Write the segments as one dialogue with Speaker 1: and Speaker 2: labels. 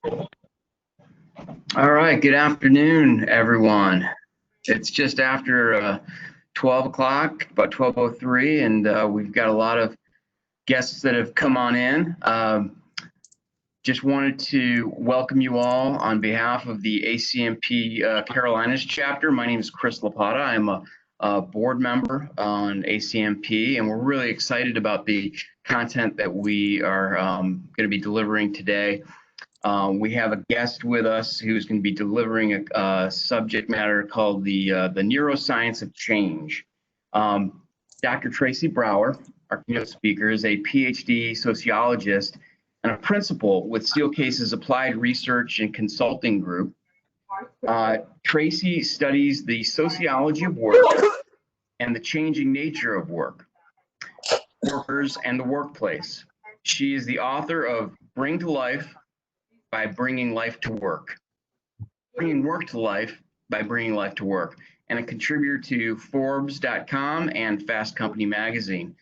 Speaker 1: All right, good afternoon, everyone. It's just after 12 o'clock, about 12:03, and we've got a lot of guests that have come on in. Just wanted to welcome you all on behalf of the ACMP Carolinas chapter. My name is Chris Lapata. I'm a board member on ACMP, and we're really excited about the content that we are going to be delivering today. We have a guest with us who's going to be delivering a subject matter called the neuroscience of change. Dr. Tracy Brower, our keynote speaker, is a PhD sociologist and a principal with Steelcase's Applied Research and Consulting Group. Tracy studies the sociology of work and the changing nature of work, workers, and the workplace. She is the author of Bring to Life by Bringing Life to Work, Bringing Work to Life by Bringing Life to Work, and a contributor to Forbes.com and Fast Company magazine.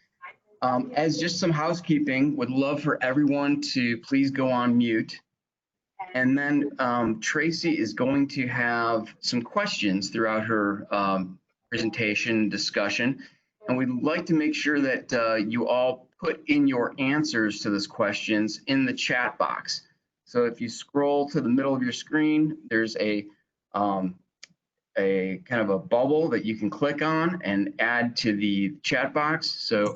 Speaker 1: As just some housekeeping, would love for everyone to please go on mute. And then Tracy is going to have some questions throughout her presentation discussion. And we'd like to make sure that you all put in your answers to those questions in the chat box. So if you scroll to the middle of your screen, there's a kind of a bubble that you can click on and add to the chat box. So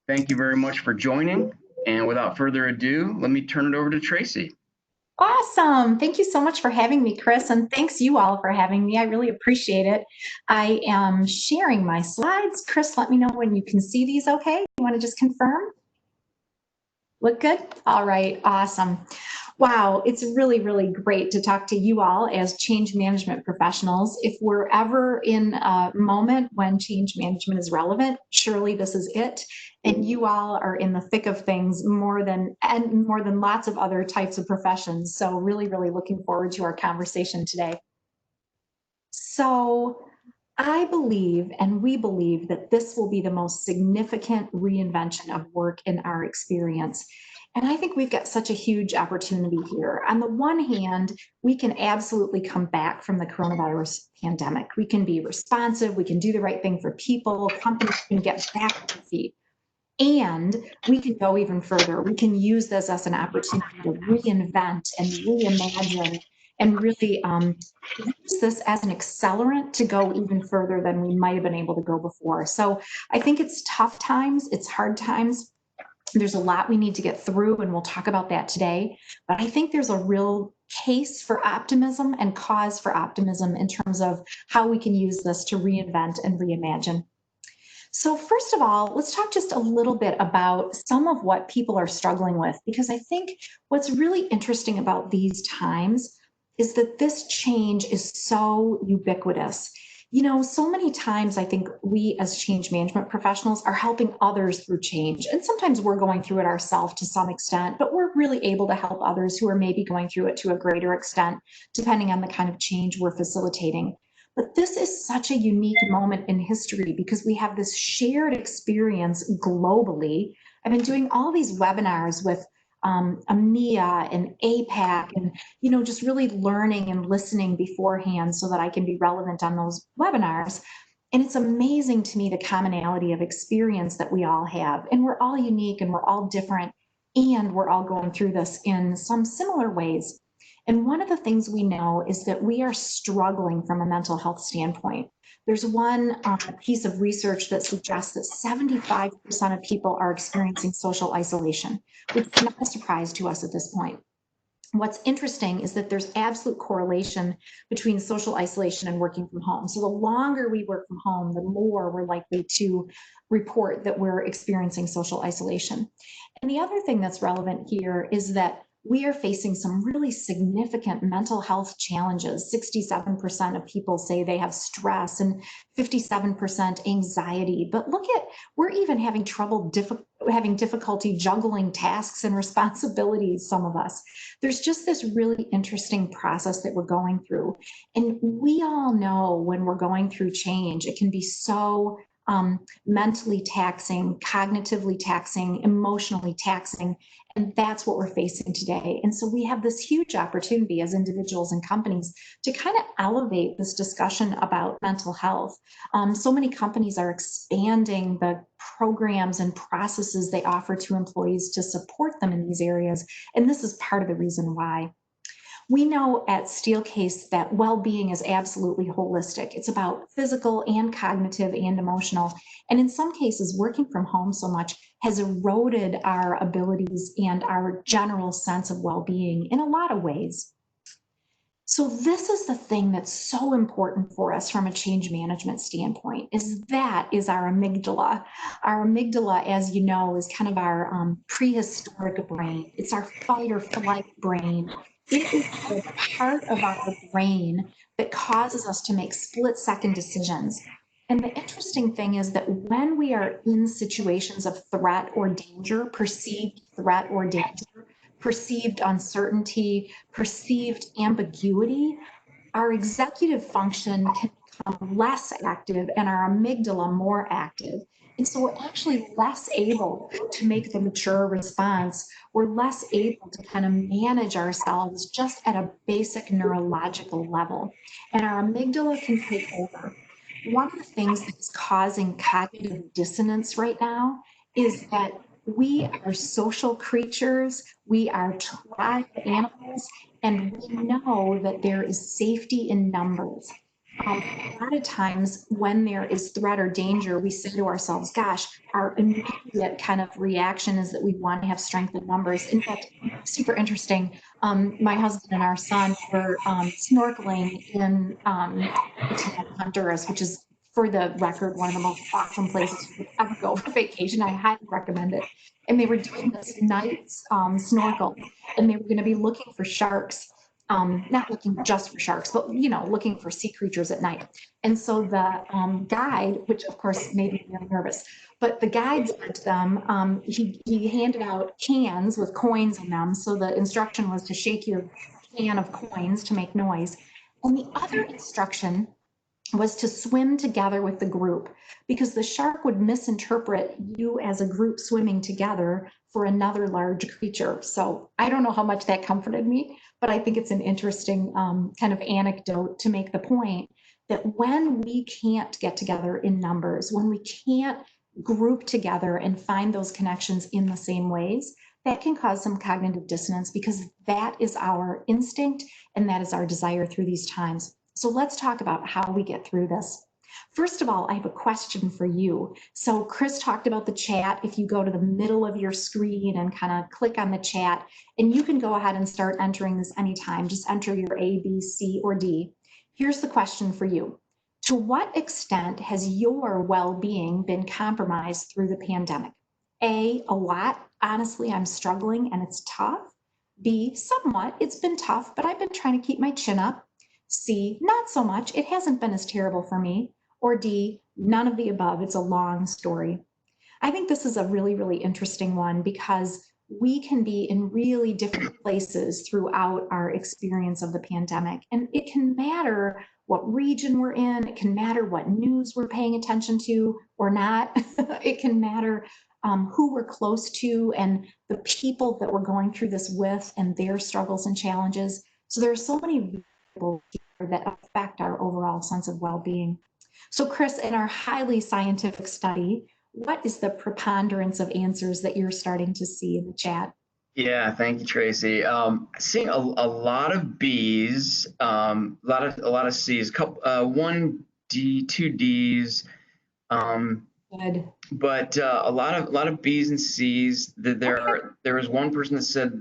Speaker 1: thank you very much for joining. And without further ado, let me turn it over to Tracy.
Speaker 2: Awesome. Thank you so much for having me, Chris. And thanks you all for having me. I really appreciate it. I am sharing my slides. Chris, let me know when you can see these okay. You want to just confirm? Look good? All right, awesome. Wow, it's really, really great to talk to you all as change management professionals. If we're ever in a moment when change management is relevant, surely this is it. And you all are in the thick of things more than lots of other types of professions. So really, really looking forward to our conversation today. So I believe, and we believe, that this will be the most significant reinvention of work in our experience. And I think we've got such a huge opportunity here. On the one hand, we can absolutely come back from the coronavirus pandemic. We can be responsive, we can do the right thing for people, companies can get back on their feet. And we can go even further. We can use this as an opportunity to reinvent and reimagine and really use this as an accelerant to go even further than we might have been able to go before. So I think it's tough times, it's hard times. There's a lot we need to get through, and we'll talk about that today. But I think there's a real case for optimism and cause for optimism in terms of how we can use this to reinvent and reimagine. So first of all, let's talk just a little bit about some of what people are struggling with, because I think what's really interesting about these times is that this change is so ubiquitous. You know, so many times I think we as change management professionals are helping others through change. And sometimes we're going through it ourselves to some extent, but we're really able to help others who are maybe going through it to a greater extent, depending on the kind of change we're facilitating. But this is such a unique moment in history because we have this shared experience globally. I've been doing all these webinars with EMEA and APAC, and just really learning and listening beforehand so that I can be relevant on those webinars. And it's amazing to me the commonality of experience that we all have. And we're all unique and we're all different, and we're all going through this in some similar ways. And one of the things we know is that we are struggling from a mental health standpoint. There's one piece of research that suggests that 75% of people are experiencing social isolation, which is not a surprise to us at this point. What's interesting is that there's absolute correlation between social isolation and working from home. So the longer we work from home, the more we're likely to report that we're experiencing social isolation. And the other thing that's relevant here is that we are facing some really significant mental health challenges. 67% of people say they have stress and 57% anxiety. But look at, we're even having having difficulty juggling tasks and responsibilities, some of us. There's just this really interesting process that we're going through. And we all know when we're going through change, it can be so mentally taxing, cognitively taxing, emotionally taxing. And that's what we're facing today. And so we have this huge opportunity as individuals and companies to kind of elevate this discussion about mental health. So many companies are expanding the programs and processes they offer to employees to support them in these areas. And this is part of the reason why. We know at Steelcase that well-being is absolutely holistic. It's about physical and cognitive and emotional. And in some cases, working from home so much has eroded our abilities and our general sense of well-being in a lot of ways. So this is the thing that's so important for us from a change management standpoint, is our amygdala. Our amygdala, as you know, is kind of our prehistoric brain. It's our fight or flight brain. It is the part of our brain that causes us to make split-second decisions. And the interesting thing is that when we are in situations of threat or danger, perceived threat or danger, perceived uncertainty, perceived ambiguity, our executive function can become less active and our amygdala more active. And so we're actually less able to make the mature response. We're less able to kind of manage ourselves just at a basic neurological level. And our amygdala can take over. One of the things that's causing cognitive dissonance right now is that we are social creatures, we are tribe animals, and we know that there is safety in numbers. A lot of times when there is threat or danger, we say to ourselves, gosh, our immediate kind of reaction is that we want to have strength in numbers. In fact, super interesting, my husband and our son were snorkeling in Honduras, which is, for the record, one of the most awesome places you could ever go for vacation. I highly recommend it. And they were doing this night snorkel, and they were going to be looking for sharks, not looking just for sharks, but looking for sea creatures at night. And so the guide, which of course made me really nervous, but the guide said to them, he handed out cans with coins in them. So the instruction was to shake your can of coins to make noise. And the other instruction was to swim together with the group, because the shark would misinterpret you as a group swimming together for another large creature. So I don't know how much that comforted me, but I think it's an interesting kind of anecdote to make the point that when we can't get together in numbers, when we can't group together and find those connections in the same ways, that can cause some cognitive dissonance, because that is our instinct and that is our desire through these times. So let's talk about how we get through this. First of all, I have a question for you. So Chris talked about the chat. If you go to the middle of your screen and kind of click on the chat, and you can go ahead and start entering this anytime. Just enter your A, B, C, or D. Here's the question for you. To what extent has your well-being been compromised through the pandemic? A lot. Honestly, I'm struggling and it's tough. B, somewhat. It's been tough, but I've been trying to keep my chin up. C, not so much. It hasn't been as terrible for me. Or D, none of the above. It's a long story. I think this is a really, really interesting one, because we can be in really different places throughout our experience of the pandemic. And it can matter what region we're in. It can matter what news we're paying attention to or not. It can matter who we're close to and the people that we're going through this with and their struggles and challenges. So there are so many variables here that affect our overall sense of well-being. So Chris, in our highly scientific study, what is the preponderance of answers that you're starting to see in the chat?
Speaker 1: Yeah, thank you, Tracy. Seeing a lot of B's, a lot of C's, one D, two D's,
Speaker 2: Good.
Speaker 1: but a lot of B's and C's. There was one person that said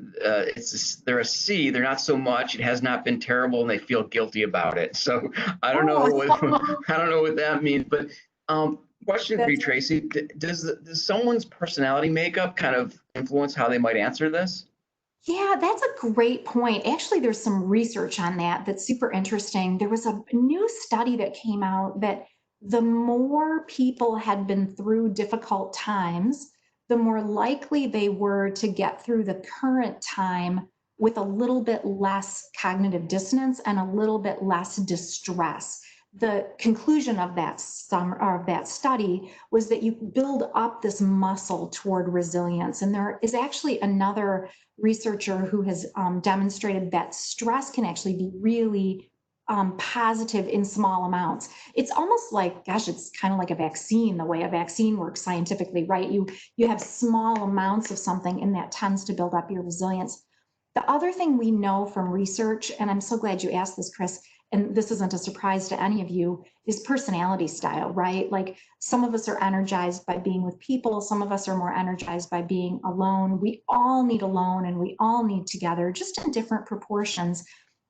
Speaker 1: they're a C. They're not so much. It has not been terrible, and they feel guilty about it. So I don't know what that means. But question for you, Tracy: does someone's personality makeup kind of influence how they might answer this?
Speaker 2: Yeah, that's a great point. Actually, there's some research on that that's super interesting. There was a new study that came out that the more people had been through difficult times, the more likely they were to get through the current time with a little bit less cognitive dissonance and a little bit less distress. the conclusion of that study was that you build up this muscle toward resilience. And there is actually another researcher who has demonstrated that stress can actually be really positive in small amounts. It's almost like, gosh, it's kind of like a vaccine, the way a vaccine works scientifically, right? You have small amounts of something and that tends to build up your resilience. The other thing we know from research, and I'm so glad you asked this, Chris, and this isn't a surprise to any of you, is personality style, right? Like some of us are energized by being with people. Some of us are more energized by being alone. We all need alone and we all need together, just in different proportions.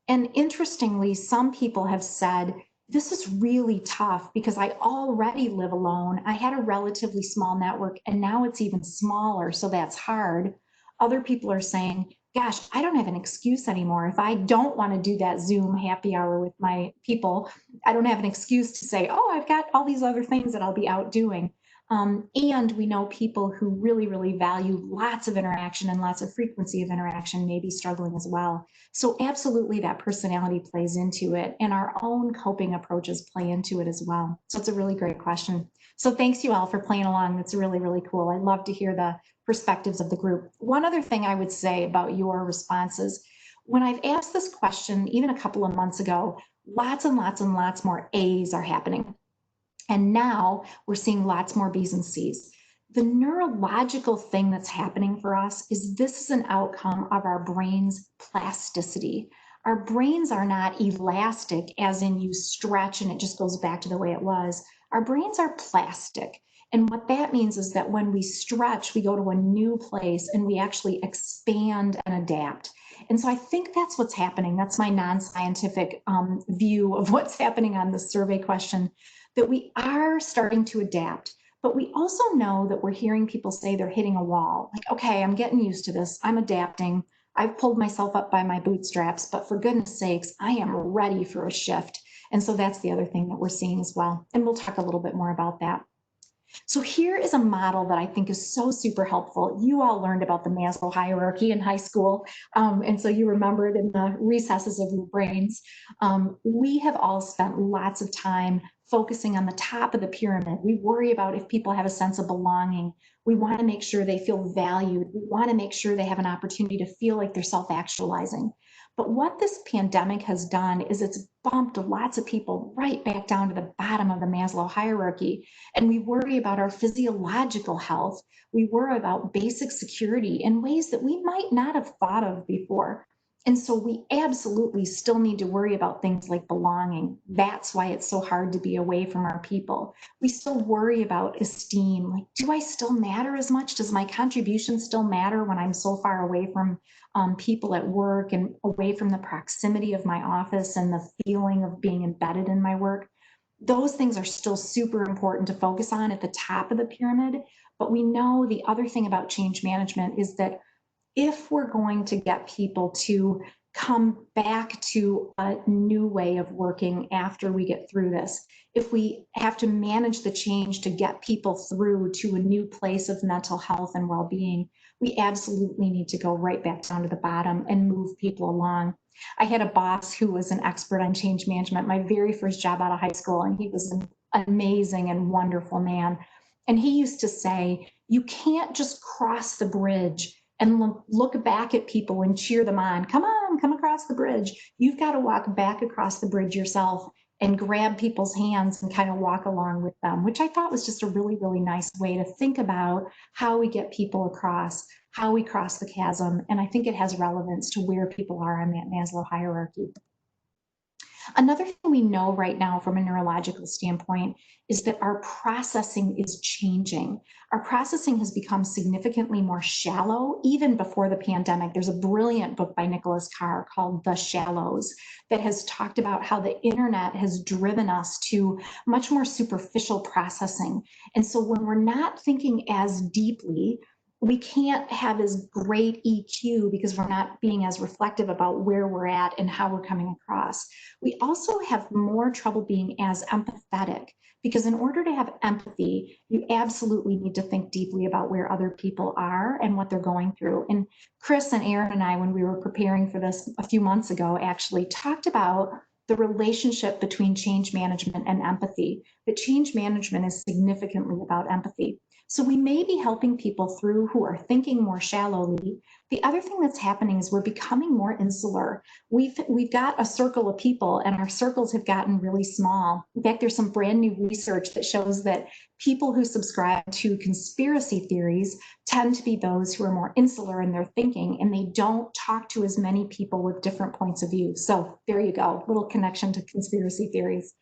Speaker 2: And interestingly, some people have said, this is really tough because I already live alone. I had a relatively small network and now it's even smaller, so that's hard. Other people are saying, gosh, I don't have an excuse anymore. If I don't want to do that Zoom happy hour with my people, I don't have an excuse to say, oh, I've got all these other things that I'll be out doing. And we know people who really, really value lots of interaction and lots of frequency of interaction may be struggling as well. So absolutely that personality plays into it, and our own coping approaches play into it as well. So it's a really great question. So thanks you all for playing along. That's really, really cool. I love to hear the perspectives of the group. One other thing I would say about your responses, when I've asked this question, even a couple of months ago, lots and lots and lots more A's are happening. And now we're seeing lots more B's and C's. The neurological thing that's happening for us is this is an outcome of our brain's plasticity. Our brains are not elastic, as in you stretch and it just goes back to the way it was. Our brains are plastic. And what that means is that when we stretch, we go to a new place and we actually expand and adapt. And so I think that's what's happening. That's my non-scientific view of what's happening on this survey question, that we are starting to adapt. But we also know that we're hearing people say they're hitting a wall. Like, okay, I'm getting used to this. I'm adapting. I've pulled myself up by my bootstraps, but for goodness sakes, I am ready for a shift. And so that's the other thing that we're seeing as well. And we'll talk a little bit more about that. So here is a model that I think is so super helpful. You all learned about the Maslow hierarchy in high school, and so you remember it in the recesses of your brains. We have all spent lots of time focusing on the top of the pyramid. We worry about if people have a sense of belonging. We want to make sure they feel valued. We want to make sure they have an opportunity to feel like they're self-actualizing. But what this pandemic has done is it's bumped lots of people right back down to the bottom of the Maslow hierarchy. And we worry about our physiological health. We worry about basic security in ways that we might not have thought of before. And so we absolutely still need to worry about things like belonging. That's why it's so hard to be away from our people. We still worry about esteem. Like, do I still matter as much? Does my contribution still matter when I'm so far away from people at work and away from the proximity of my office and the feeling of being embedded in my work? Those things are still super important to focus on at the top of the pyramid. But we know the other thing about change management is that if we're going to get people to come back to a new way of working after we get through this, if we have to manage the change to get people through to a new place of mental health and well-being, we absolutely need to go right back down to the bottom and move people along. I had a boss who was an expert on change management, my very first job out of high school, and he was an amazing and wonderful man. And he used to say, you can't just cross the bridge and look back at people and cheer them on. Come on, come across the bridge. You've got to walk back across the bridge yourself and grab people's hands and kind of walk along with them, which I thought was just a really, really nice way to think about how we get people across, how we cross the chasm. And I think it has relevance to where people are on that Maslow hierarchy. Another thing we know right now from a neurological standpoint is that our processing is changing. Our processing has become significantly more shallow even before the pandemic. There's a brilliant book by Nicholas Carr called The Shallows that has talked about how the internet has driven us to much more superficial processing. And so when we're not thinking as deeply, we can't have as great EQ because we're not being as reflective about where we're at and how we're coming across. We also have more trouble being as empathetic because in order to have empathy, you absolutely need to think deeply about where other people are and what they're going through. And Chris and Aaron and I, when we were preparing for this a few months ago, actually talked about the relationship between change management and empathy, that change management is significantly about empathy. So we may be helping people through who are thinking more shallowly. The other thing that's happening is we're becoming more insular. We've got a circle of people, and our circles have gotten really small. In fact, there's some brand new research that shows that people who subscribe to conspiracy theories tend to be those who are more insular in their thinking, and they don't talk to as many people with different points of view. So there you go, little connection to conspiracy theories.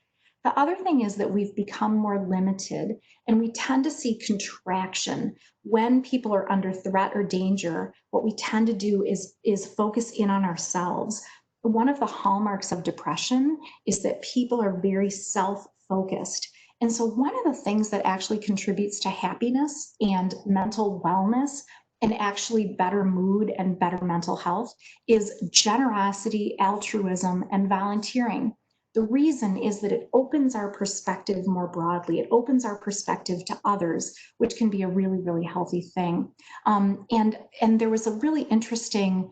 Speaker 2: The other thing is that we've become more limited, and we tend to see contraction when people are under threat or danger. What we tend to do is focus in on ourselves. One of the hallmarks of depression is that people are very self-focused. And so one of the things that actually contributes to happiness and mental wellness and actually better mood and better mental health is generosity, altruism, and volunteering. The reason is that it opens our perspective more broadly. It opens our perspective to others, which can be a really, really healthy thing. And there was a really interesting,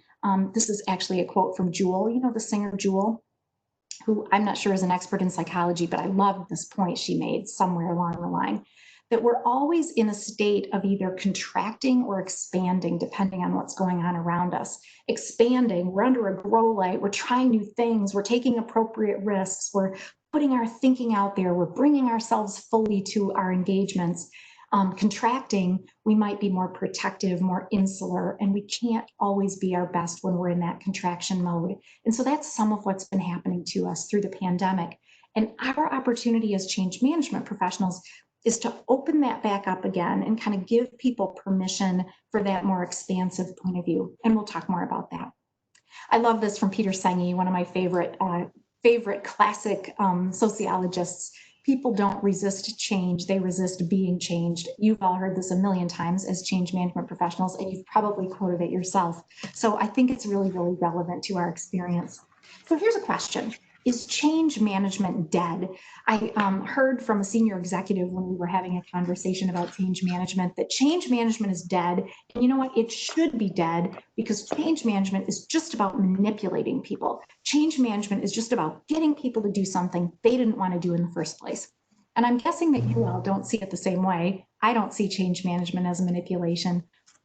Speaker 2: this is actually a quote from Jewel, you know, the singer Jewel, who I'm not sure is an expert in psychology, but I love this point she made somewhere along the line, that we're always in a state of either contracting or expanding, depending on what's going on around us. Expanding, we're under a grow light, we're trying new things, we're taking appropriate risks, we're putting our thinking out there, we're bringing ourselves fully to our engagements. Contracting, we might be more protective, more insular, and we can't always be our best when we're in that contraction mode. And so that's some of what's been happening to us through the pandemic. And our opportunity as change management professionals is to open that back up again and kind of give people permission for that more expansive point of view. And we'll talk more about that. I love this from Peter Senge, one of my favorite classic sociologists. People don't resist change, they resist being changed. You've all heard this a million times as change management professionals, and you've probably quoted it yourself. So I think it's really, really relevant to our experience. So here's a question. Is change management dead? I heard from a senior executive when we were having a conversation about change management that change management is dead. And you know what? It should be dead, because change management is just about manipulating people. Change management is just about getting people to do something they didn't want to do in the first place. And I'm guessing that you all don't see it the same way. I don't see change management as manipulation.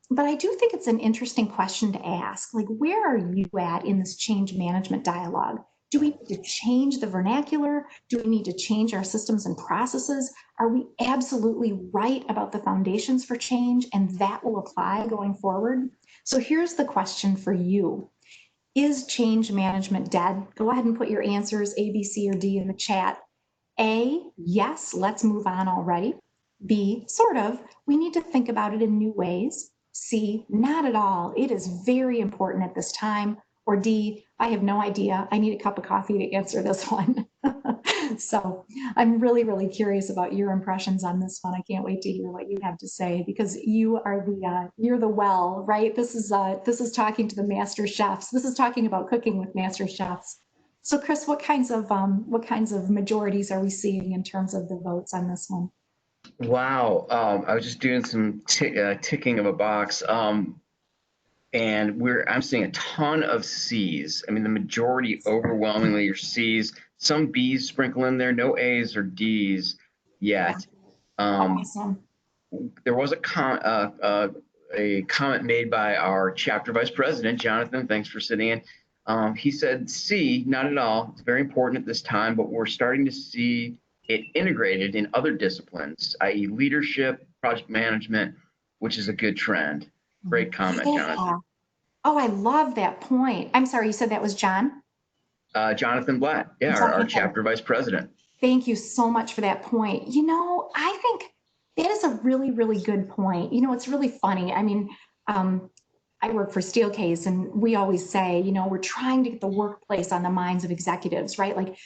Speaker 2: But I do think it's an interesting question to ask. Like, where are you at in this change management dialogue? Do we need to change the vernacular? Do we need to change our systems and processes? Are we absolutely right about the foundations for change, and that will apply going forward? So here's the question for you. Is change management dead? Go ahead and put your answers, A, B, C, or D, in the chat. A, yes, let's move on already. B, sort of, we need to think about it in new ways. C, not at all, it is very important at this time. Or D, I have no idea, I need a cup of coffee to answer this one. So I'm really, really curious about your impressions on this one. I can't wait to hear what you have to say, because you are you're the well, right? This is talking to the master chefs. This is talking about cooking with master chefs. So Chris, what kinds of majorities are we seeing in terms of the votes on this one?
Speaker 1: Wow, I was just doing some ticking of a box. And I'm seeing a ton of C's. I mean, the majority overwhelmingly are C's. Some B's sprinkle in there, no A's or D's yet.
Speaker 2: Awesome.
Speaker 1: There was a comment made by our chapter vice president, Jonathan. Thanks for sitting in. He said, C, not at all. It's very important at this time, but we're starting to see it integrated in other disciplines, i.e. leadership, project management, which is a good trend. Great comment, Jonathan.
Speaker 2: Oh, I love that point. I'm sorry, you said that was John?
Speaker 1: Jonathan Blatt, yeah, our chapter vice president.
Speaker 2: Thank you so much for that point. You know, I think that is a really, really good point. You know, it's really funny. I mean, I work for Steelcase, and we always say, you know, we're trying to get the workplace on the minds of executives, right? Like,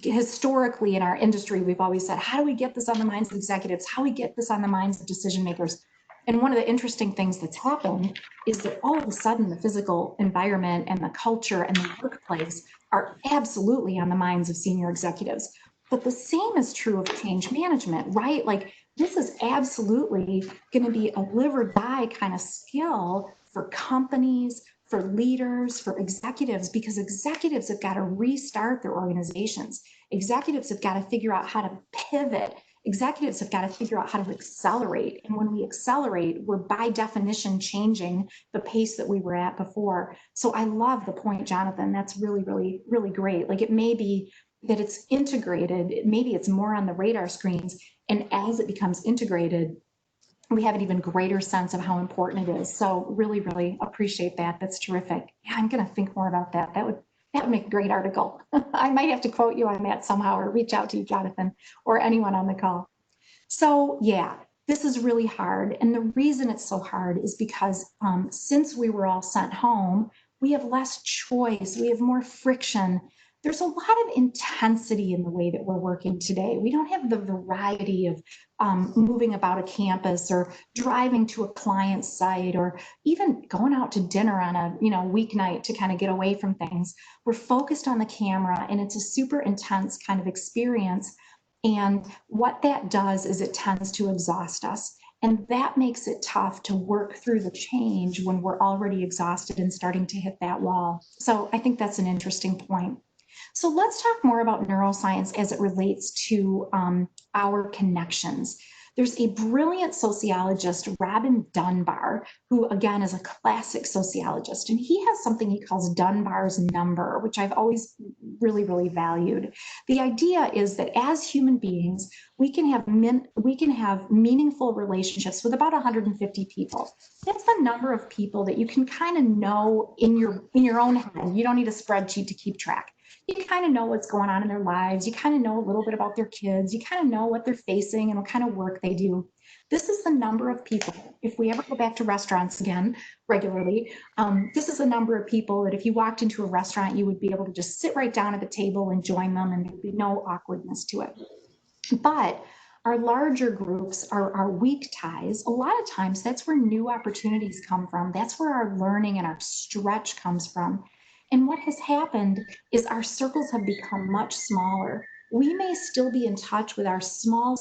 Speaker 2: historically in our industry, we've always said, how do we get this on the minds of executives? How do we get this on the minds of decision makers? And one of the interesting things that's happened is that all of a sudden the physical environment and the culture and the workplace are absolutely on the minds of senior executives. But the same is true of change management, right? Like, this is absolutely going to be a live or die kind of skill for companies, for leaders, for executives, because executives have got to restart their organizations. Executives have got to figure out how to pivot. Executives have got to figure out how to accelerate. And when we accelerate, we're by definition changing the pace that we were at before. So I love the point, Jonathan. That's really, really, really great. Like, it may be that it's integrated, maybe it's more on the radar screens. And as it becomes integrated, we have an even greater sense of how important it is. So really, really appreciate that. That's terrific. Yeah, I'm going to think more about that. That would make a great article. I might have to quote you on that somehow, or reach out to you, Jonathan, or anyone on the call. So yeah, this is really hard. And the reason it's so hard is because since we were all sent home, we have less choice. We have more friction. There's a lot of intensity in the way that we're working today. We don't have the variety of moving about a campus, or driving to a client site, or even going out to dinner on a weeknight to kind of get away from things. We're focused on the camera, and it's a super intense kind of experience. And what that does is it tends to exhaust us. And that makes it tough to work through the change when we're already exhausted and starting to hit that wall. So I think that's an interesting point. So let's talk more about neuroscience as it relates to our connections. There's a brilliant sociologist, Robin Dunbar, who again is a classic sociologist, and he has something he calls Dunbar's number, which I've always really, really valued. The idea is that as human beings, we can have meaningful relationships with about 150 people. That's the number of people that you can kind of know in your own head. You don't need a spreadsheet to keep track. You kind of know what's going on in their lives. You kind of know a little bit about their kids. You kind of know what they're facing and what kind of work they do. This is the number of people. If we ever go back to restaurants again regularly, this is the number of people that if you walked into a restaurant, you would be able to just sit right down at the table and join them, and there'd be no awkwardness to it. But our larger groups, our weak ties, a lot of times that's where new opportunities come from. That's where our learning and our stretch comes from. And what has happened is our circles have become much smaller. We may still be in touch with our small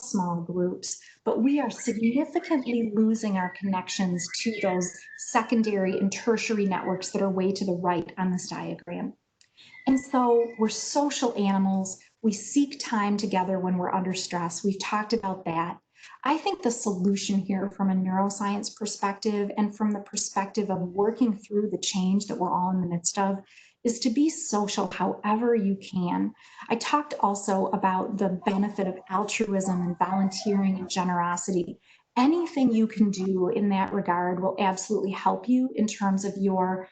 Speaker 2: groups, but we are significantly losing our connections to those secondary and tertiary networks that are way to the right on this diagram. And so we're social animals. We seek time together when we're under stress. We've talked about that. I think the solution here from a neuroscience perspective and from the perspective of working through the change that we're all in the midst of is to be social however you can. I talked also about the benefit of altruism and volunteering and generosity. Anything you can do in that regard will absolutely help you in terms of your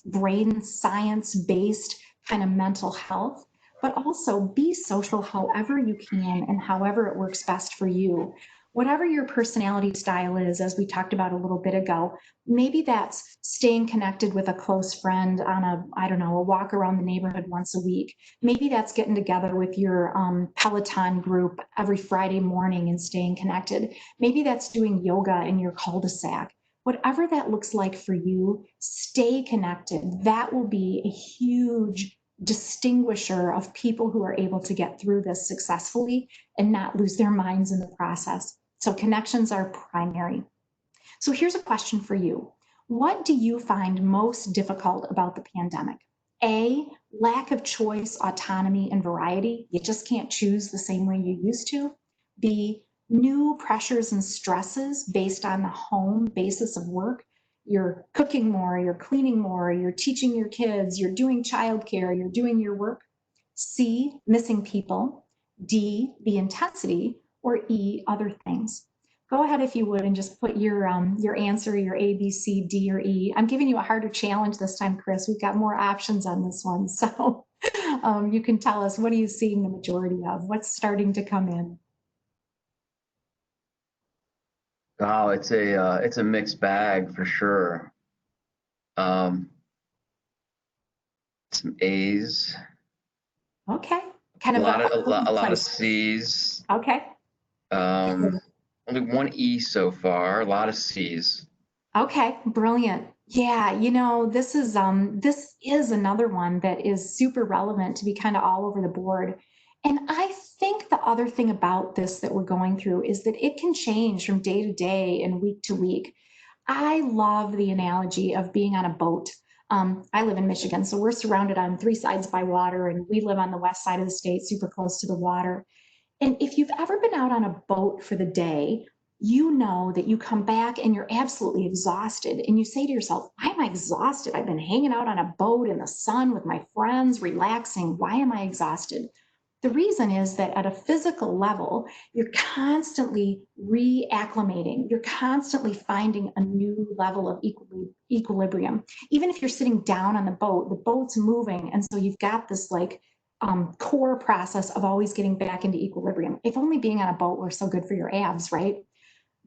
Speaker 2: brain science-based kind of mental health, but also be social however you can and however it works best for you. Whatever your personality style is, as we talked about a little bit ago, maybe that's staying connected with a close friend on a walk around the neighborhood once a week. Maybe that's getting together with your Peloton group every Friday morning and staying connected. Maybe that's doing yoga in your cul-de-sac. Whatever that looks like for you, stay connected. That will be a huge distinguisher of people who are able to get through this successfully and not lose their minds in the process. So connections are primary. So here's a question for you. What do you find most difficult about the pandemic? A, lack of choice, autonomy, and variety. You just can't choose the same way you used to. B, new pressures and stresses based on the home basis of work. You're cooking more, you're cleaning more, you're teaching your kids, you're doing childcare, you're doing your work. C, missing people. D, the intensity. Or E, other things. Go ahead if you would and just put your answer, your A, B, C, D, or E. I'm giving you a harder challenge this time, Chris. We've got more options on this one. So you can tell us, what are you seeing the majority of? What's starting to come in?
Speaker 1: Oh, it's a mixed bag for sure. Some A's.
Speaker 2: Okay. Kind
Speaker 1: A
Speaker 2: of
Speaker 1: lot of C's.
Speaker 2: Okay.
Speaker 1: Only one E so far. A lot of C's.
Speaker 2: Okay, brilliant. Yeah, this is another one that is super relevant to be kind of all over the board. And I think the other thing about this that we're going through is that it can change from day to day and week to week. I love the analogy of being on a boat. I live in Michigan, so we're surrounded on 3 sides by water, and we live on the west side of the state, super close to the water. And if you've ever been out on a boat for the day, you know that you come back and you're absolutely exhausted. And you say to yourself, why am I exhausted? I've been hanging out on a boat in the sun with my friends, relaxing. Why am I exhausted? The reason is that at a physical level, you're constantly reacclimating. You're constantly finding a new level of equilibrium. Even if you're sitting down on the boat's moving. And so you've got this like core process of always getting back into equilibrium. If only being on a boat were so good for your abs, right?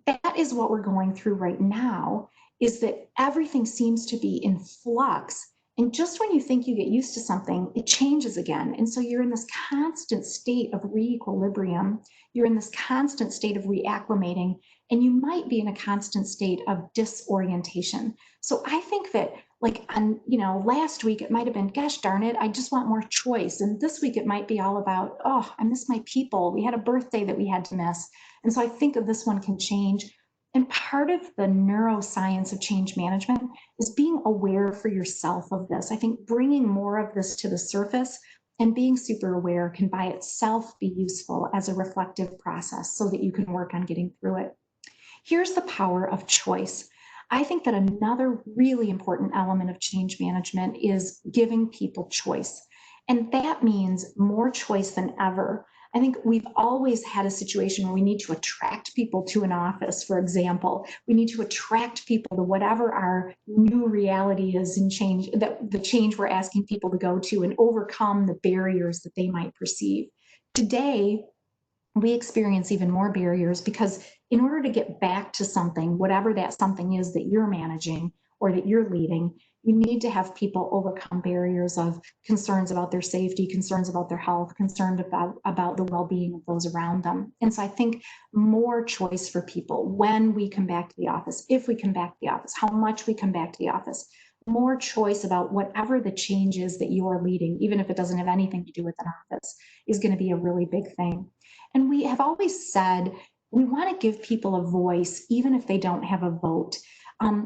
Speaker 2: That is what we're going through right now, is that everything seems to be in flux. And just when you think you get used to something, it changes again. And so you're in this constant state of re-equilibrium. You're in this constant state of reacclimating, and you might be in a constant state of disorientation. So I think that like on, last week it might have been, gosh darn it, I just want more choice. And this week it might be all about, oh, I miss my people. We had a birthday that we had to miss. And so I think that this one can change. And part of the neuroscience of change management is being aware for yourself of this. I think bringing more of this to the surface and being super aware can by itself be useful as a reflective process so that you can work on getting through it. Here's the power of choice. I think that another really important element of change management is giving people choice. And that means more choice than ever. I think we've always had a situation where we need to attract people to an office, for example. We need to attract people to whatever our new reality is in change, that the change we're asking people to go to, and overcome the barriers that they might perceive. Today, we experience even more barriers because in order to get back to something, whatever that something is that you're managing or that you're leading, you need to have people overcome barriers of concerns about their safety, concerns about their health, concerned about the well-being of those around them. And so I think more choice for people when we come back to the office, if we come back to the office, how much we come back to the office, more choice about whatever the change is that you are leading, even if it doesn't have anything to do with an office, is going to be a really big thing. And we have always said we want to give people a voice, even if they don't have a vote.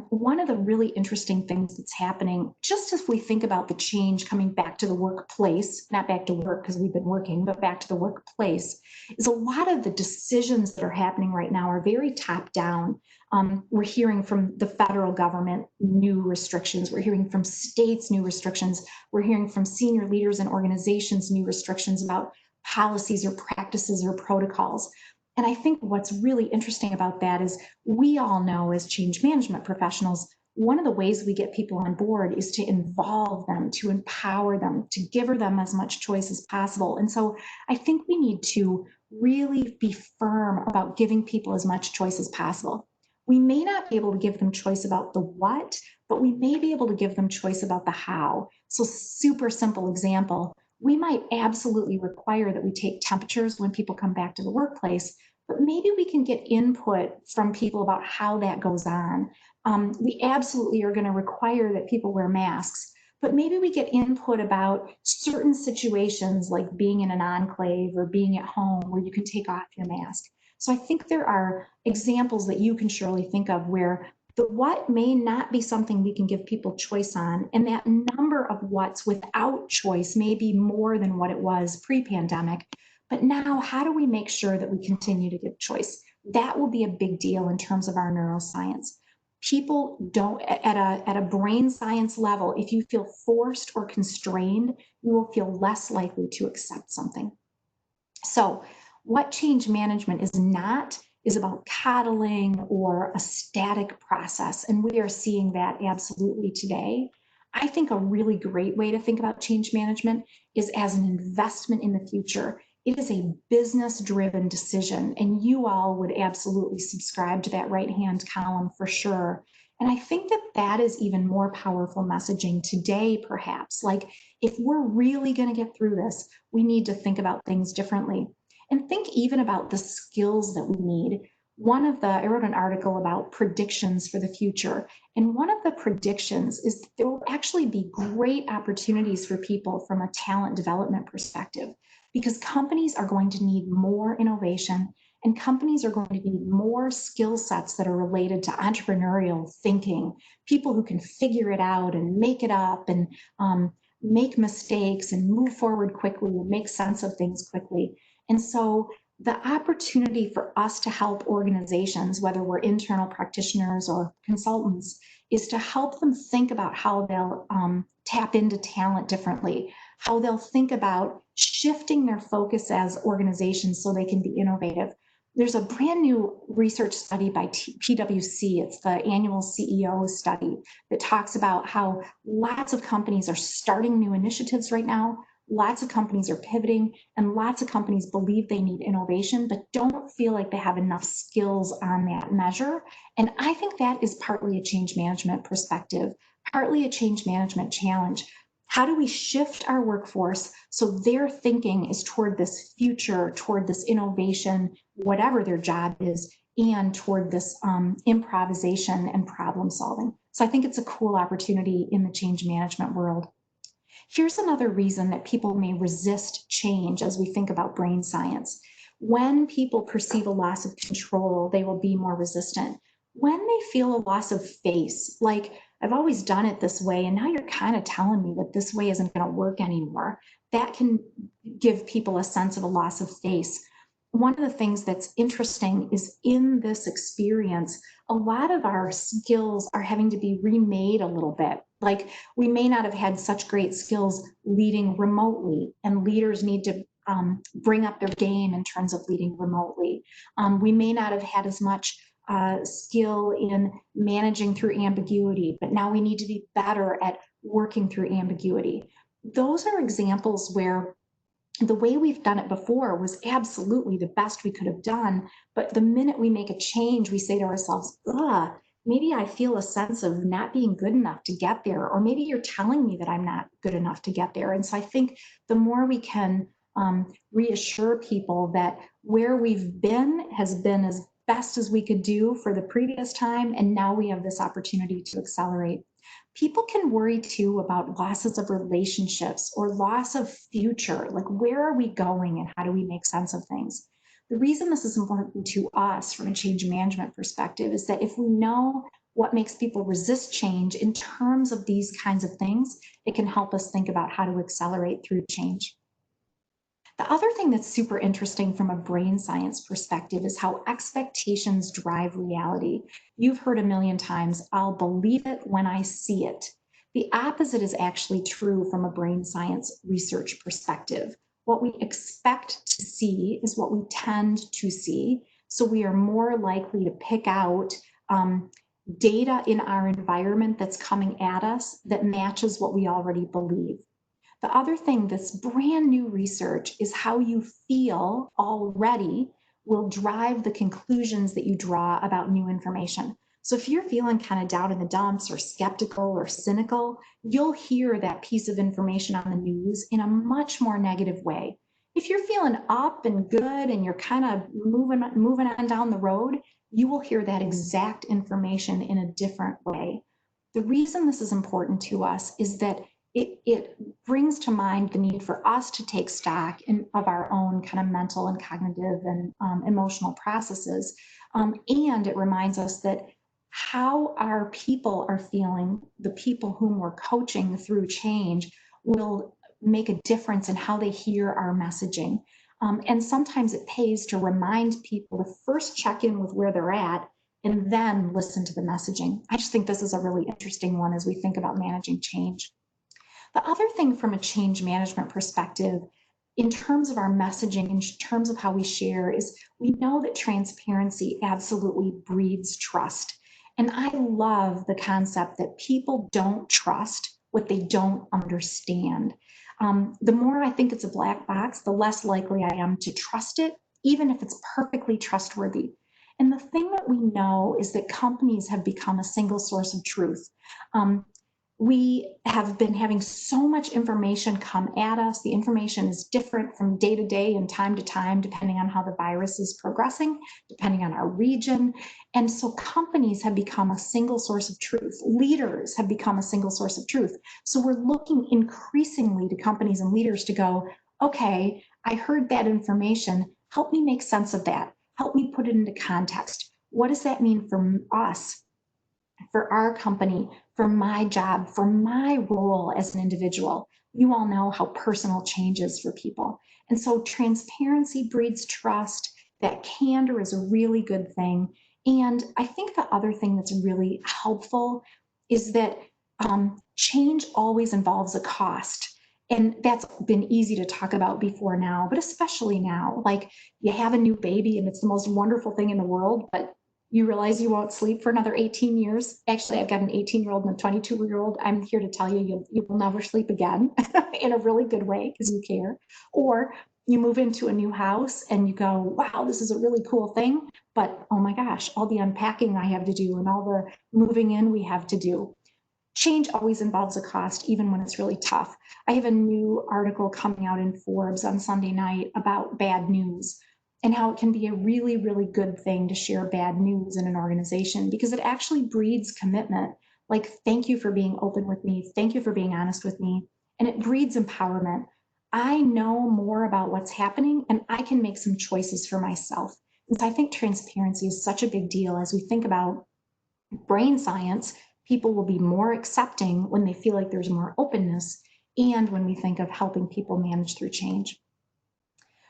Speaker 2: One of the really interesting things that's happening, just as we think about the change coming back to the workplace, not back to work because we've been working, but back to the workplace, is a lot of the decisions that are happening right now are very top down. We're hearing from the federal government new restrictions. We're hearing from states new restrictions. We're hearing from senior leaders and organizations new restrictions about policies or practices or protocols. And I think what's really interesting about that is we all know as change management professionals, one of the ways we get people on board is to involve them, to empower them, to give them as much choice as possible. And so I think we need to really be firm about giving people as much choice as possible. We may not be able to give them choice about the what, but we may be able to give them choice about the how. So super simple example, we might absolutely require that we take temperatures when people come back to the workplace, but maybe we can get input from people about how that goes on. We absolutely are going to require that people wear masks, but maybe we get input about certain situations like being in an enclave or being at home where you can take off your mask. So I think there are examples that you can surely think of where the what may not be something we can give people choice on, and that number of what's without choice may be more than what it was pre-pandemic. But now, how do we make sure that we continue to give choice? That will be a big deal in terms of our neuroscience. People don't, at a brain science level, if you feel forced or constrained, you will feel less likely to accept something. So what change management is not is about coddling or a static process. And we are seeing that absolutely today. I think a really great way to think about change management is as an investment in the future. It is a business-driven decision, and you all would absolutely subscribe to that right-hand column for sure. And I think that that is even more powerful messaging today, perhaps. Like, if we're really going to get through this, we need to think about things differently. And think even about the skills that we need. I wrote an article about predictions for the future. And one of the predictions is that there will actually be great opportunities for people from a talent development perspective, because companies are going to need more innovation And companies are going to need more skill sets that are related to entrepreneurial thinking, people who can figure it out and make it up and make mistakes and move forward quickly and make sense of things quickly. And so the opportunity for us to help organizations, whether we're internal practitioners or consultants, is to help them think about how they'll tap into talent differently, how they'll think about shifting their focus as organizations so they can be innovative. There's a brand new research study by PwC, it's the annual CEO study, that talks about how lots of companies are starting new initiatives right now, lots of companies are pivoting, and lots of companies believe they need innovation, but don't feel like they have enough skills on that measure. And I think that is partly a change management perspective, partly a change management challenge. How do we shift our workforce so their thinking is toward this future, toward this innovation, whatever their job is, and toward this improvisation and problem solving? So I think it's a cool opportunity in the change management world. Here's another reason that people may resist change as we think about brain science. When people perceive a loss of control, they will be more resistant. When they feel a loss of face, like I've always done it this way, and now you're kind of telling me that this way isn't going to work anymore, that can give people a sense of a loss of face. One of the things that's interesting is in this experience, a lot of our skills are having to be remade a little bit. Like we may not have had such great skills leading remotely, and leaders need to bring up their game in terms of leading remotely. We may not have had as much skill in managing through ambiguity, but now we need to be better at working through ambiguity. Those are examples where the way we've done it before was absolutely the best we could have done, but the minute we make a change, we say to ourselves, ugh, maybe I feel a sense of not being good enough to get there, or maybe you're telling me that I'm not good enough to get there. And so I think the more we can reassure people that where we've been has been as best as we could do for the previous time, and now we have this opportunity to accelerate. People can worry too about losses of relationships or loss of future, like where are we going and how do we make sense of things? The reason this is important to us from a change management perspective is that if we know what makes people resist change in terms of these kinds of things, it can help us think about how to accelerate through change. The other thing that's super interesting from a brain science perspective is how expectations drive reality. You've heard a million times, I'll believe it when I see it. The opposite is actually true from a brain science research perspective. What we expect to see is what we tend to see. So we are more likely to pick out data in our environment that's coming at us that matches what we already believe. The other thing that's brand new research is how you feel already will drive the conclusions that you draw about new information. So if you're feeling kind of down in the dumps or skeptical or cynical, you'll hear that piece of information on the news in a much more negative way. If you're feeling up and good and you're kind of moving on down the road, you will hear that exact information in a different way. The reason this is important to us is that it brings to mind the need for us to take stock of our own kind of mental and cognitive and emotional processes. And it reminds us that how our people are feeling, the people whom we're coaching through change, will make a difference in how they hear our messaging. And sometimes it pays to remind people to first check in with where they're at and then listen to the messaging. I just think this is a really interesting one as we think about managing change. The other thing from a change management perspective, in terms of our messaging, in terms of how we share, is we know that transparency absolutely breeds trust. And I love the concept that people don't trust what they don't understand. The more I think it's a black box, the less likely I am to trust it, even if it's perfectly trustworthy. And the thing that we know is that companies have become a single source of truth. We have been having so much information come at us. The information is different from day to day and time to time, depending on how the virus is progressing, depending on our region. And so companies have become a single source of truth. Leaders have become a single source of truth. So we're looking increasingly to companies and leaders to go, okay, I heard that information. Help me make sense of that. help me put it into context. What does that mean for us, for our company, for my job, for my role as an individual? You all know how personal change is for people. And so transparency breeds trust. That candor is a really good thing. And I think the other thing that's really helpful is that change always involves a cost. And that's been easy to talk about before now, but especially now. Like, you have a new baby and it's the most wonderful thing in the world, but you realize you won't sleep for another 18 years. Actually, I've got an 18-year-old and a 22-year-old. I'm here to tell you, you will never sleep again in a really good way because you care. Or you move into a new house and you go, wow, this is a really cool thing, but oh my gosh, all the unpacking I have to do and all the moving in we have to do. Change always involves a cost, even when it's really tough. I have a new article coming out in Forbes on Sunday night about bad news and how it can be a really, really good thing to share bad news in an organization because it actually breeds commitment. Like, thank you for being open with me. Thank you for being honest with me. And it breeds empowerment. I know more about what's happening and I can make some choices for myself. And so I think transparency is such a big deal as we think about brain science. People will be more accepting when they feel like there's more openness and when we think of helping people manage through change.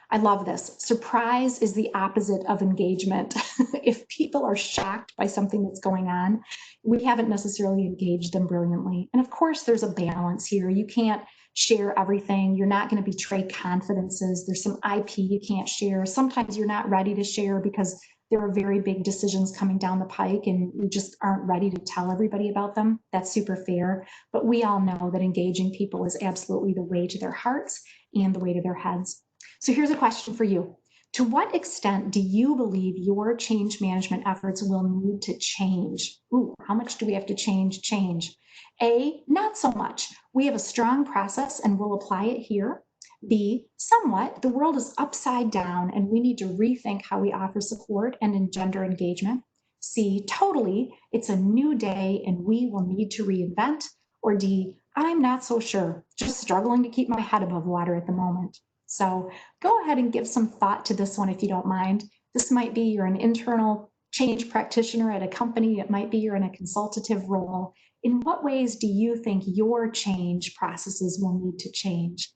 Speaker 2: I love this. Surprise is the opposite of engagement. If people are shocked by something that's going on, we haven't necessarily engaged them brilliantly. And of course, there's a balance here. You can't share everything. You're not going to betray confidences. There's some IP you can't share. Sometimes you're not ready to share because there are very big decisions coming down the pike and you just aren't ready to tell everybody about them. That's super fair. But we all know that engaging people is absolutely the way to their hearts and the way to their heads. So here's a question for you. To what extent do you believe your change management efforts will need to change? Ooh, how much do we have to change? A, not so much. We have a strong process and we'll apply it here. B, somewhat. The world is upside down and we need to rethink how we offer support and engender engagement. C, totally. It's a new day and we will need to reinvent. Or D, I'm not so sure. Just struggling to keep my head above water at the moment. So go ahead and give some thought to this one if you don't mind. This might be you're an internal change practitioner at a company. It might be you're in a consultative role. In what ways do you think your change processes will need to change?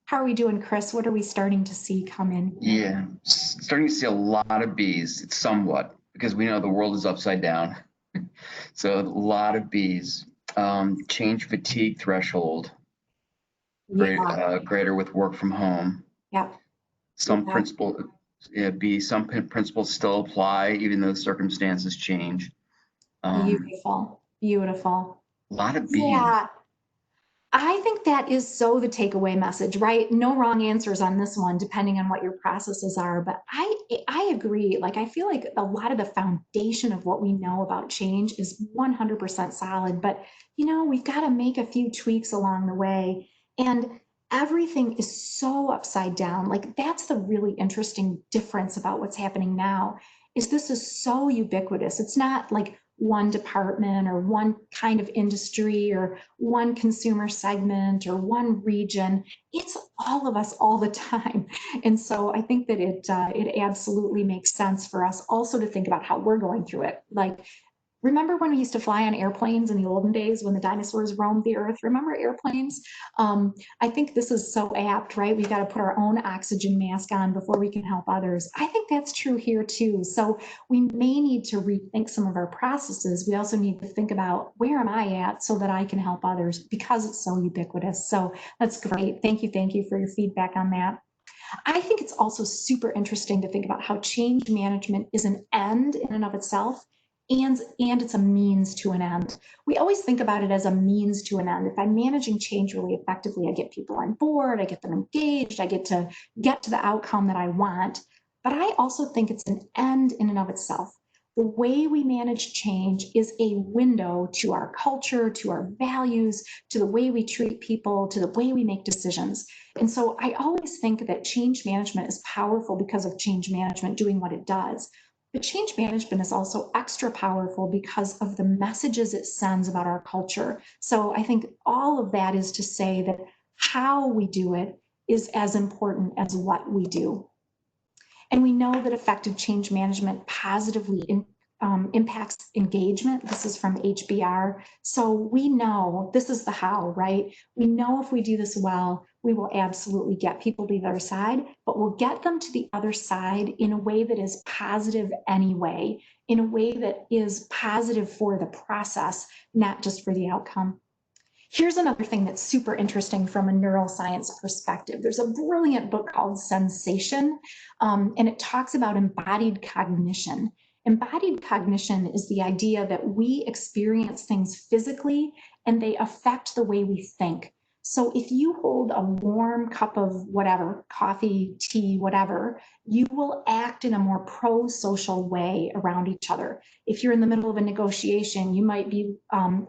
Speaker 2: How are we doing, Chris? What are we starting to see come in?
Speaker 1: Yeah, starting to see a lot of B's. It's somewhat because we know the world is upside down. So a lot of B's. Change fatigue threshold. Greater with work from home.
Speaker 2: Yeah.
Speaker 1: Some principles still apply even though circumstances change.
Speaker 2: Beautiful.
Speaker 1: A lot of B's.
Speaker 2: Yeah. I think that is so the takeaway message, right? No wrong answers on this one, depending on what your processes are. But I agree. Like, I feel like a lot of the foundation of what we know about change is 100% solid. But, we've got to make a few tweaks along the way. And everything is so upside down. Like, that's the really interesting difference about what's happening now, is this is so ubiquitous. It's not like one department or one kind of industry or one consumer segment or one region. It's all of us all the time. And so I think that it absolutely makes sense for us also to think about how we're going through it. Like, remember when we used to fly on airplanes in the olden days when the dinosaurs roamed the earth? Remember airplanes? I think this is so apt, right? We've got to put our own oxygen mask on before we can help others. I think that's true here too. So we may need to rethink some of our processes. We also need to think about, where am I at so that I can help others, because it's so ubiquitous. So that's great. Thank you for your feedback on that. I think it's also super interesting to think about how change management is an end in and of itself, and it's a means to an end. We always think about it as a means to an end. If I'm managing change really effectively, I get people on board, I get them engaged, I get to the outcome that I want. But I also think it's an end in and of itself. The way we manage change is a window to our culture, to our values, to the way we treat people, to the way we make decisions. And so I always think that change management is powerful because of change management doing what it does. But change management is also extra powerful because of the messages it sends about our culture. So I think all of that is to say that how we do it is as important as what we do. And we know that effective change management positively impacts engagement. This is from HBR. So we know this is the how, right? We know if we do this well, we will absolutely get people to the other side, but we'll get them to the other side in a way that is positive anyway, in a way that is positive for the process, not just for the outcome. Here's another thing that's super interesting from a neuroscience perspective. There's a brilliant book called Sensation, and it talks about embodied cognition. Embodied cognition is the idea that we experience things physically and they affect the way we think. So if you hold a warm cup of whatever, coffee, tea, whatever, you will act in a more pro-social way around each other. If you're in the middle of a negotiation, you might be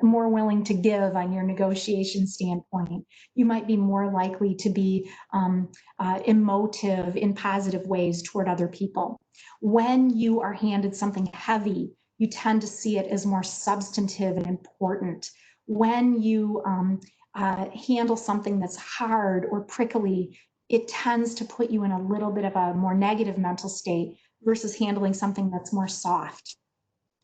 Speaker 2: more willing to give on your negotiation standpoint. You might be more likely to be emotive in positive ways toward other people. When you are handed something heavy, you tend to see it as more substantive and important. When you handle something that's hard or prickly, it tends to put you in a little bit of a more negative mental state versus handling something that's more soft.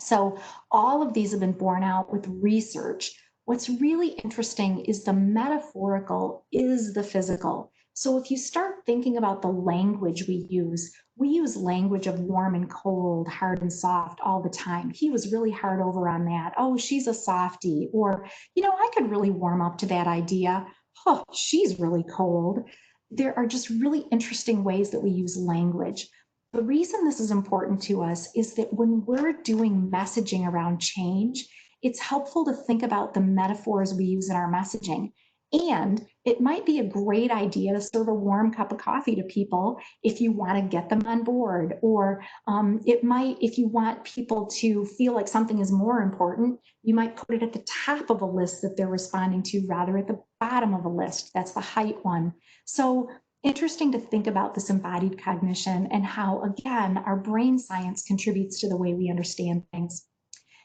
Speaker 2: So all of these have been borne out with research. What's really interesting is the metaphorical is the physical. So if you start thinking about the language we use language of warm and cold, hard and soft all the time. He was really hard over on that. Oh, she's a softie. Or, I could really warm up to that idea. Oh, she's really cold. There are just really interesting ways that we use language. The reason this is important to us is that when we're doing messaging around change, it's helpful to think about the metaphors we use in our messaging. And it might be a great idea to serve a warm cup of coffee to people if you want to get them on board. Or it might, if you want people to feel like something is more important, you might put it at the top of a list that they're responding to rather at the bottom of a list. That's the height one. So interesting to think about this embodied cognition and how, again, our brain science contributes to the way we understand things.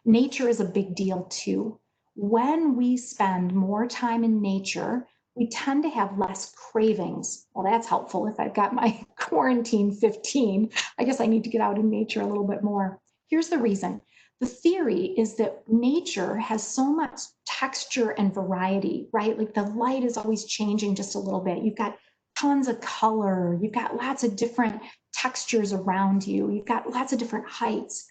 Speaker 2: Nature is a big deal too. When we spend more time in nature, we tend to have less cravings. Well, that's helpful. If I've got my quarantine 15, I guess I need to get out in nature a little bit more. Here's the reason. The theory is that nature has so much texture and variety, right? Like the light is always changing just a little bit. You've got tons of color. You've got lots of different textures around you. You've got lots of different heights.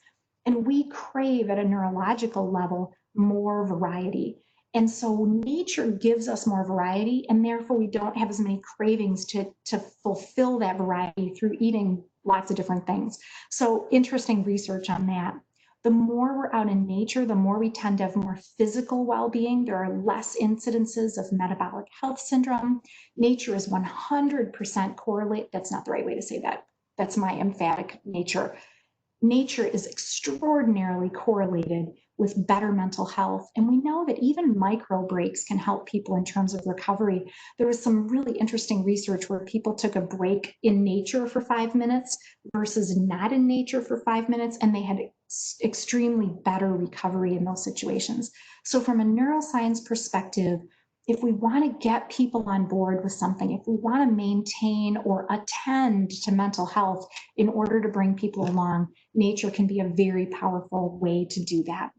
Speaker 2: And we crave at a neurological level more variety. And so nature gives us more variety, and therefore we don't have as many cravings to fulfill that variety through eating lots of different things. So interesting research on that. The more we're out in nature, the more we tend to have more physical well-being. There are less incidences of metabolic health syndrome. Nature is 100% correlated. That's not the right way to say that. That's my emphatic nature. Nature is extraordinarily correlated with better mental health. And we know that even micro breaks can help people in terms of recovery. There was some really interesting research where people took a break in nature for 5 minutes versus not in nature for 5 minutes, and they had extremely better recovery in those situations. So from a neuroscience perspective, if we want to get people on board with something, if we want to maintain or attend to mental health in order to bring people along, nature can be a very powerful way to do that.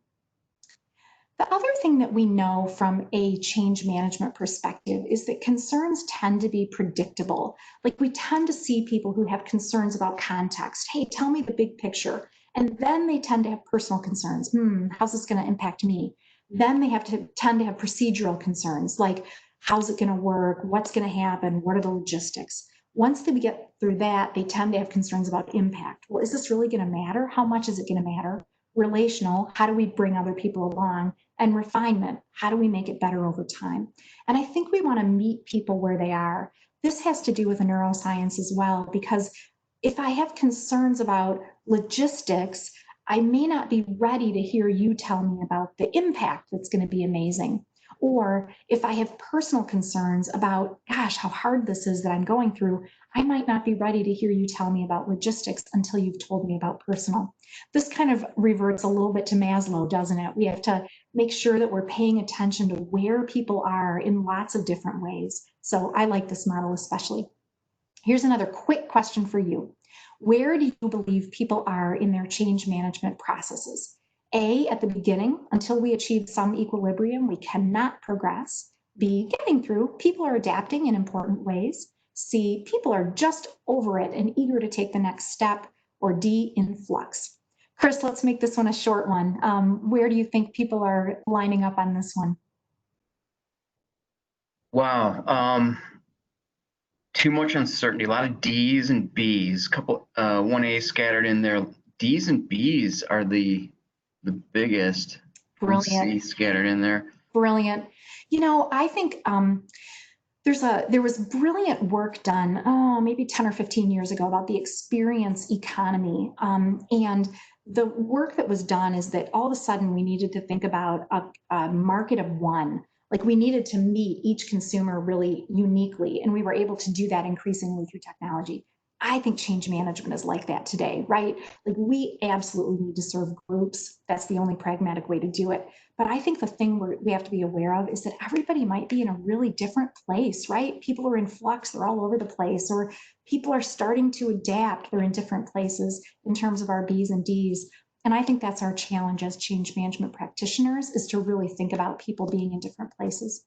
Speaker 2: The other thing that we know from a change management perspective is that concerns tend to be predictable. Like we tend to see people who have concerns about context. Hey, tell me the big picture. And then they tend to have personal concerns. How's this going to impact me? Then they tend to have procedural concerns like, how's it going to work? What's going to happen? What are the logistics? Once they get through that, they tend to have concerns about impact. Well, is this really going to matter? How much is it going to matter? Relational, how do we bring other people along? And refinement, how do we make it better over time? And I think we want to meet people where they are. This has to do with the neuroscience as well, because if I have concerns about logistics, I may not be ready to hear you tell me about the impact that's going to be amazing. Or if I have personal concerns about, gosh, how hard this is that I'm going through, I might not be ready to hear you tell me about logistics until you've told me about personal. This kind of reverts a little bit to Maslow, doesn't it? We have to make sure that we're paying attention to where people are in lots of different ways. So I like this model especially. Here's another quick question for you. Where do you believe people are in their change management processes? A, at the beginning, until we achieve some equilibrium, we cannot progress. B, getting through, people are adapting in important ways. C, people are just over it and eager to take the next step. Or D, in flux. Chris, let's make this one a short one. Where do you think people are lining up on this one?
Speaker 1: Wow. Too much uncertainty, a lot of D's and B's, couple 1A scattered in there. D's and B's are the biggest.
Speaker 2: Brilliant.
Speaker 1: C scattered in there.
Speaker 2: Brilliant. You know, I think there was brilliant work done, maybe 10 or 15 years ago about the experience economy. And the work that was done is that all of a sudden we needed to think about a market of one. Like we needed to meet each consumer really uniquely, and we were able to do that increasingly through technology. I think change management is like that today, right? Like we absolutely need to serve groups. That's the only pragmatic way to do it. But I think the thing we have to be aware of is that everybody might be in a really different place, right? People are in flux, they're all over the place, or people are starting to adapt, they're in different places in terms of our B's and D's. And I think that's our challenge as change management practitioners, is to really think about people being in different places.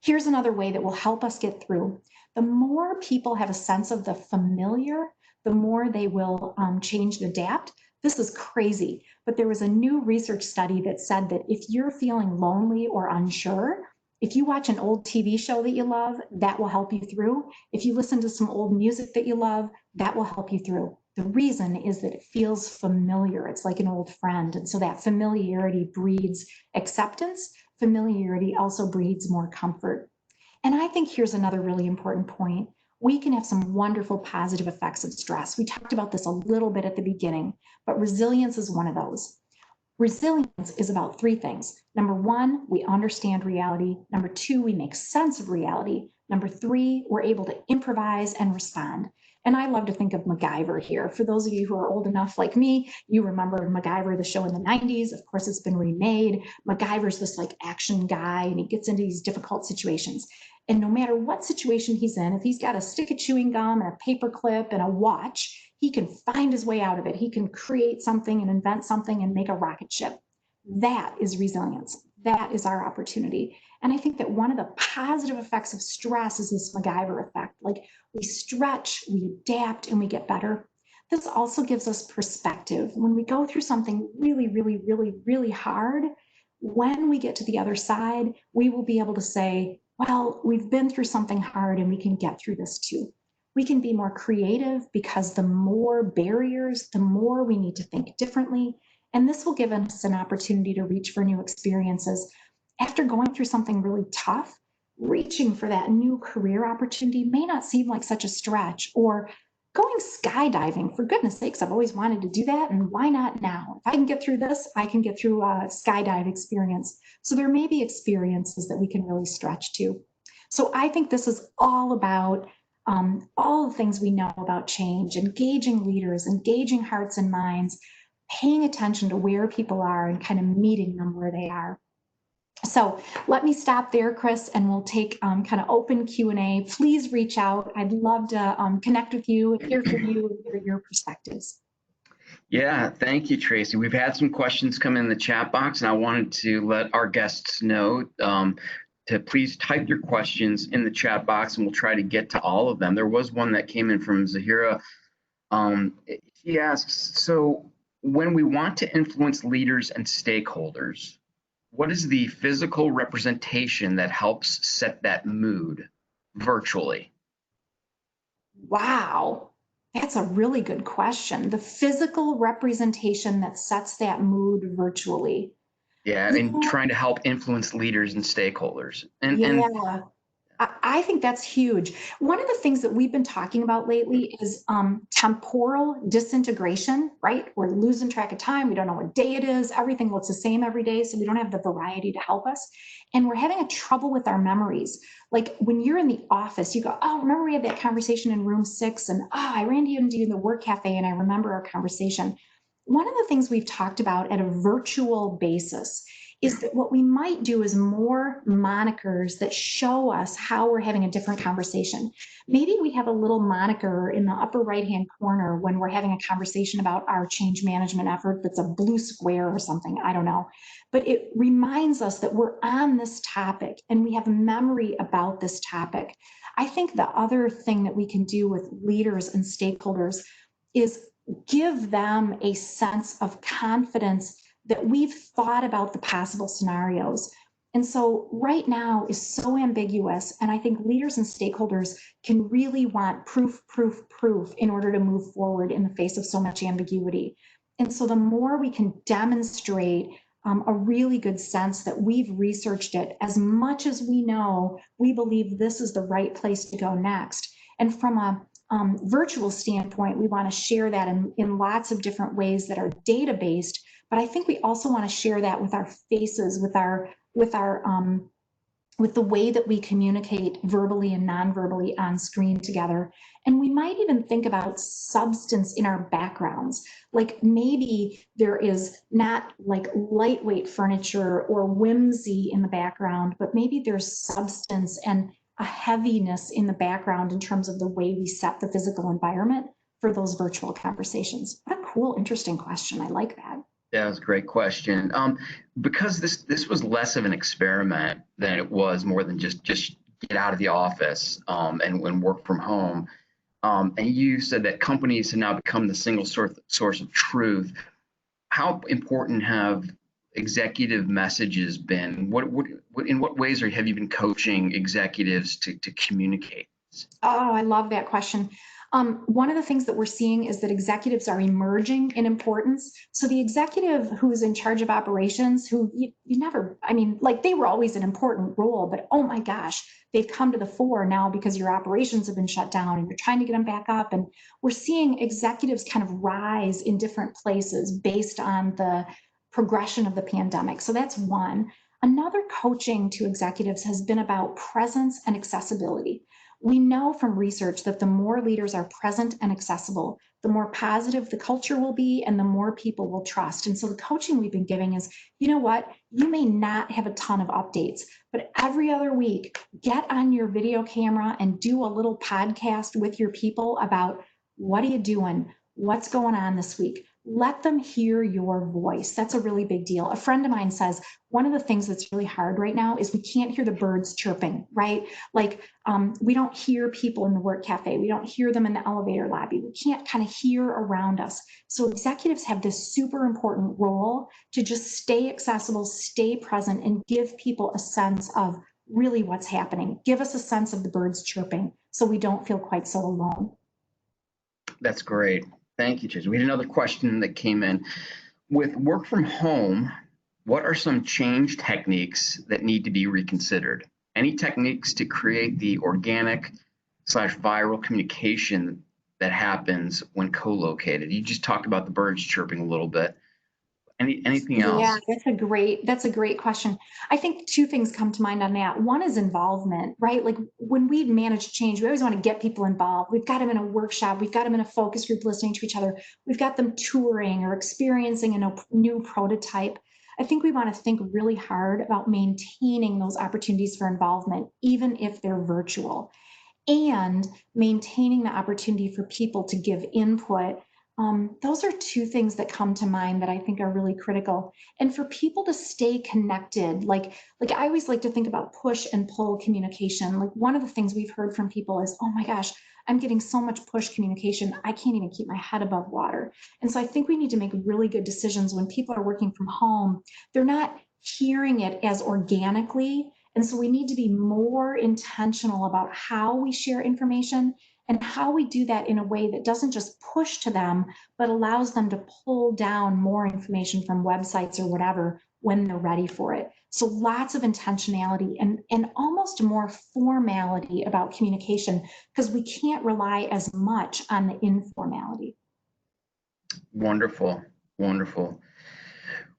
Speaker 2: Here's another way that will help us get through. The more people have a sense of the familiar, the more they will change and adapt. This is crazy, but there was a new research study that said that if you're feeling lonely or unsure, if you watch an old TV show that you love, that will help you through. If you listen to some old music that you love, that will help you through. The reason is that it feels familiar. It's like an old friend. And so that familiarity breeds acceptance. Familiarity also breeds more comfort. And I think here's another really important point. We can have some wonderful positive effects of stress. We talked about this a little bit at the beginning, but resilience is one of those. Resilience is about three things. Number one, we understand reality. Number two, we make sense of reality. Number three, we're able to improvise and respond. And I love to think of MacGyver here. For those of you who are old enough like me, you remember MacGyver, the show in the 90s. Of course, it's been remade. MacGyver's this like action guy, and he gets into these difficult situations. And no matter what situation he's in, if he's got a stick of chewing gum and a paper clip and a watch, he can find his way out of it. He can create something and invent something and make a rocket ship. That is resilience. That is our opportunity. And I think that one of the positive effects of stress is this MacGyver effect. Like we stretch, we adapt, and we get better. This also gives us perspective. When we go through something really, really, really, really hard, when we get to the other side, we will be able to say, well, we've been through something hard and we can get through this too. We can be more creative because the more barriers, the more we need to think differently. And this will give us an opportunity to reach for new experiences. After going through something really tough, reaching for that new career opportunity may not seem like such a stretch, or going skydiving. For goodness sakes, I've always wanted to do that, and why not now? If I can get through this, I can get through a skydive experience. So there may be experiences that we can really stretch to. So I think this is all about all the things we know about change, engaging leaders, engaging hearts and minds, paying attention to where people are and kind of meeting them where they are. So let me stop there, Chris, and we'll take kind of open Q&A. Please reach out. I'd love to connect with you, hear from you, and hear your perspectives.
Speaker 1: Yeah, thank you, Tracy. We've had some questions come in the chat box, and I wanted to let our guests know to please type your questions in the chat box, and we'll try to get to all of them. There was one that came in from Zahira. She asks, so when we want to influence leaders and stakeholders, what is the physical representation that helps set that mood virtually?
Speaker 2: Wow, that's a really good question. The physical representation that sets that mood virtually.
Speaker 1: Yeah, and trying to help influence leaders and stakeholders.
Speaker 2: Yeah. I think that's huge. One of the things that we've been talking about lately is temporal disintegration, right? We're losing track of time. We don't know what day it is. Everything looks the same every day, so we don't have the variety to help us. And we're having a trouble with our memories. Like when you're in the office, you go, oh, remember we had that conversation in room 6, and oh, I ran into you in the work cafe and I remember our conversation. One of the things we've talked about at a virtual basis is that what we might do is more monikers that show us how we're having a different conversation. Maybe we have a little moniker in the upper right-hand corner when we're having a conversation about our change management effort that's a blue square or something, I don't know. But it reminds us that we're on this topic and we have memory about this topic. I think the other thing that we can do with leaders and stakeholders is give them a sense of confidence that we've thought about the possible scenarios. And so right now is so ambiguous, and I think leaders and stakeholders can really want proof, proof, proof in order to move forward in the face of so much ambiguity. And so the more we can demonstrate a really good sense that we've researched it as much as we know, we believe this is the right place to go next. And from a virtual standpoint, we want to share that in lots of different ways that are data-based, but I think we also want to share that with our faces, with the way that we communicate verbally and non-verbally on screen together. And we might even think about substance in our backgrounds. Like maybe there is not like lightweight furniture or whimsy in the background, but maybe there's substance and a heaviness in the background in terms of the way we set the physical environment for those virtual conversations. What a cool, interesting question. I like that.
Speaker 1: That was a great question. Because this was less of an experiment than it was more than just get out of the office and work from home. And you said that companies have now become the single source of truth. How important have executive messages been? In what ways have you been coaching executives to communicate?
Speaker 2: Oh, I love that question. One of the things that we're seeing is that executives are emerging in importance. So the executive who is in charge of operations, who you never, I mean, like they were always an important role, but oh my gosh, they've come to the fore now because your operations have been shut down and you're trying to get them back up. And we're seeing executives kind of rise in different places based on the progression of the pandemic. So that's one. Another coaching to executives has been about presence and accessibility. We know from research that the more leaders are present and accessible, the more positive the culture will be and the more people will trust. And so the coaching we've been giving is, you know what, you may not have a ton of updates, but every other week, get on your video camera and do a little podcast with your people about what are you doing? What's going on this week? Let them hear your voice. That's a really big deal. A friend of mine says, one of the things that's really hard right now is we can't hear the birds chirping, right? Like we don't hear people in the work cafe. We don't hear them in the elevator lobby. We can't kind of hear around us. So executives have this super important role to just stay accessible, stay present, and give people a sense of really what's happening. Give us a sense of the birds chirping so we don't feel quite so alone.
Speaker 1: That's great. Thank you, Tracy. We had another question that came in. With work from home, what are some change techniques that need to be reconsidered? Any techniques to create the organic/viral communication that happens when co-located? You just talked about the birds chirping a little bit. Anything else?
Speaker 2: Yeah, that's a great question. I think two things come to mind on that. One is involvement, right? Like when we manage change, we always want to get people involved. We've got them in a workshop, we've got them in a focus group listening to each other, we've got them touring or experiencing a new prototype. I think we want to think really hard about maintaining those opportunities for involvement, even if they're virtual, and maintaining the opportunity for people to give input. Those are two things that come to mind that I think are really critical. And for people to stay connected, like I always like to think about push and pull communication. Like one of the things we've heard from people is, oh my gosh, I'm getting so much push communication, I can't even keep my head above water. And so I think we need to make really good decisions when people are working from home. They're not hearing it as organically. And so we need to be more intentional about how we share information and how we do that in a way that doesn't just push to them, but allows them to pull down more information from websites or whatever when they're ready for it. So lots of intentionality and almost more formality about communication, because we can't rely as much on the informality.
Speaker 1: Wonderful, wonderful.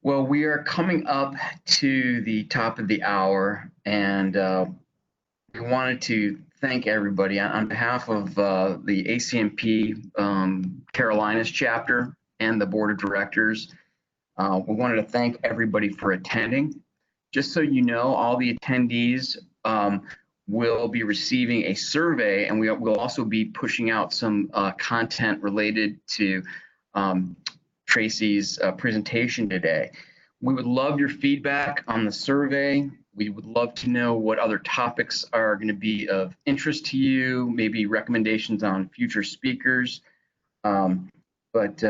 Speaker 1: Well, we are coming up to the top of the hour, and we wanted to thank everybody on behalf of the ACMP Carolinas chapter and the board of directors. We wanted to thank everybody for attending. just so you know, all the attendees will be receiving a survey, and we'll also be pushing out some content related to Tracy's presentation today. We would love your feedback on the survey. We would love to know what other topics are going to be of interest to you, maybe recommendations on future speakers. But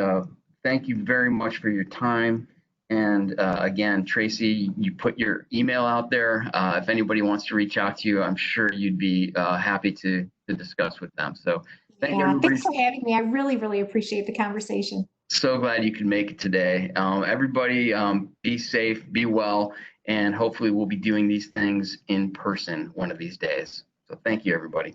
Speaker 1: thank you very much for your time. And again, Tracy, you put your email out there. If anybody wants to reach out to you, I'm sure you'd be happy to discuss with them. So thank you, everybody.
Speaker 2: Thanks for having me. I really, really appreciate the conversation.
Speaker 1: So glad you could make it today. Everybody be safe, be well, and hopefully we'll be doing these things in person one of these days. So thank you, everybody.